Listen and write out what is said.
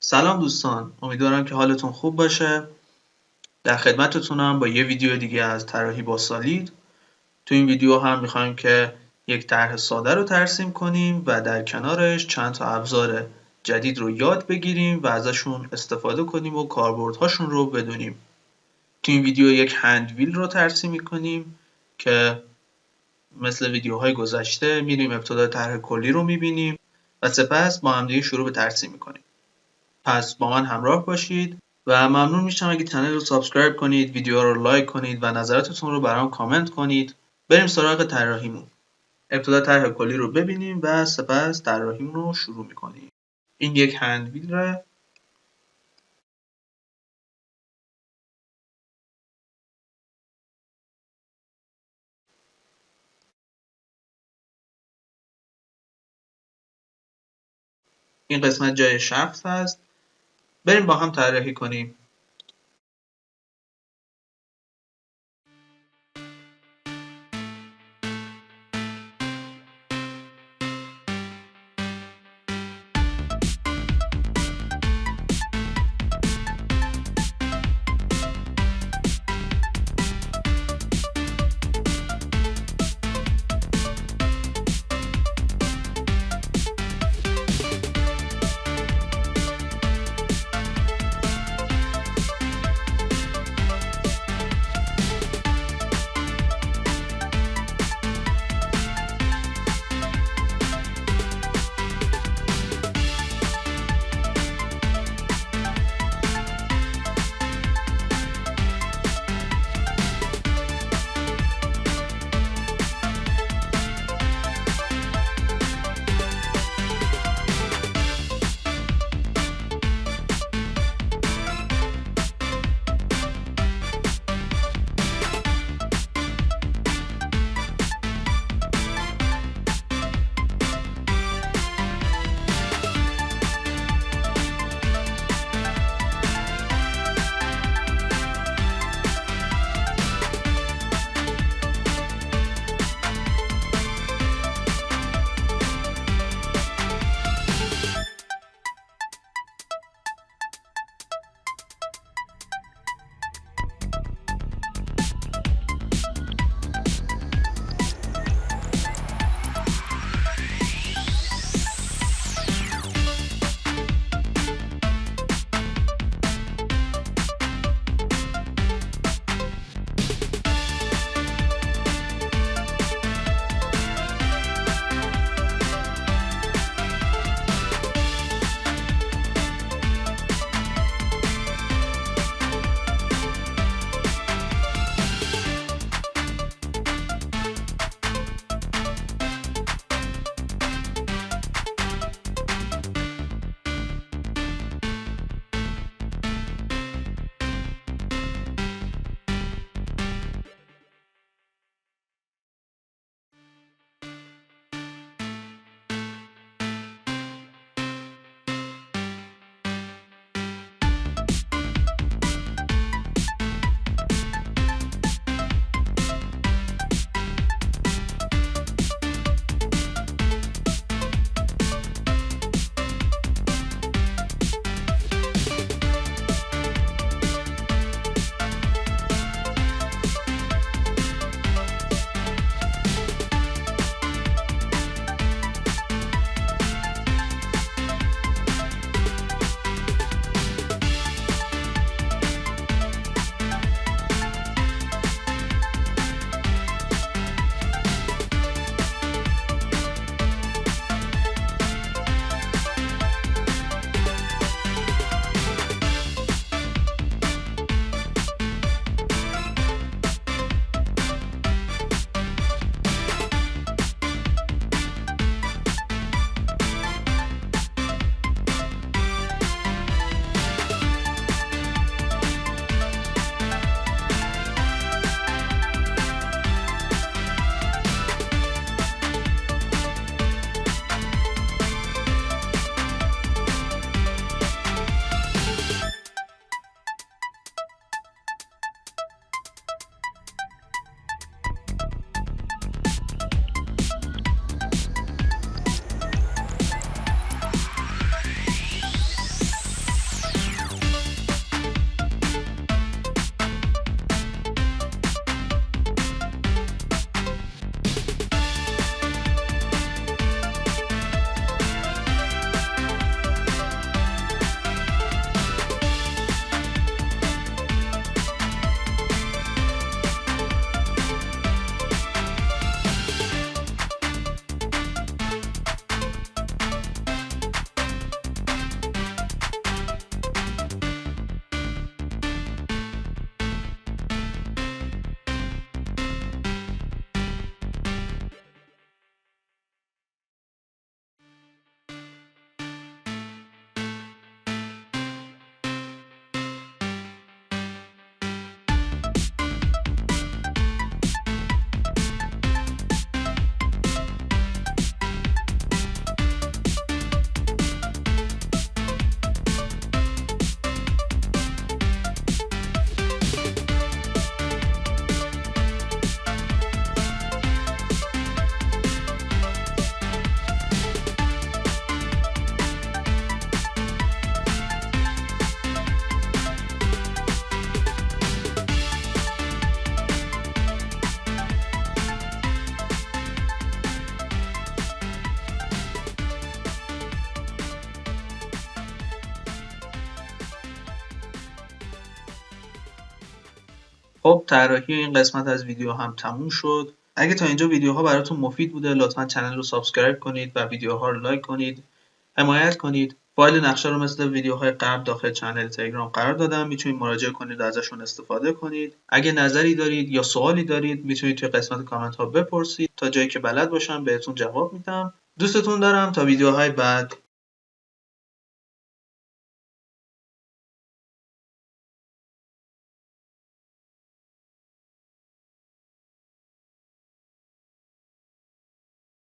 سلام دوستان، امیدوارم که حالتون خوب باشه. در خدمتتونم با یه ویدیو دیگه از طراحی با سالید. تو این ویدیو هم میخوایم که یک طرح ساده رو ترسیم کنیم و در کنارش چند تا ابزار جدید رو یاد بگیریم و ازشون استفاده کنیم و کاربردهاشون رو بدونیم. تو این ویدیو یک هندویل رو ترسیم میکنیم که مثل ویدیوهای گذشته میریم ابتدا طرح کلی رو میبینیم و سپس با هم دیگه شروع به ترسیم میکنیم. پس با من همراه باشید و ممنون میشم اگه کانال رو سابسکرایب کنید، ویدیو رو لایک کنید و نظراتتون رو برام کامنت کنید. بریم سراغ طراحیمون. ابتدا طرح کلی رو ببینیم و سپس طراحیمون رو شروع میکنیم. این یک هندویل. این قسمت جای شخص هست. بریم با هم طراحی کنیم. خب طراحی این قسمت از ویدیو هم تموم شد. اگه تا اینجا ویدیوها براتون مفید بوده لطفا چنل رو سابسکرایب کنید و ویدیوها رو لایک کنید، حمایت کنید. فایل نقشه رو مثل ویدیوهای قبل داخل چنل تلگرام قرار دادم، میتونید مراجعه کنید و ازشون استفاده کنید. اگه نظری دارید یا سوالی دارید میتونید توی قسمت کامنت ها بپرسید، تا جایی که بلد باشم بهتون جواب میدم. دوستتون دارم، تا ویدیوهای بعد.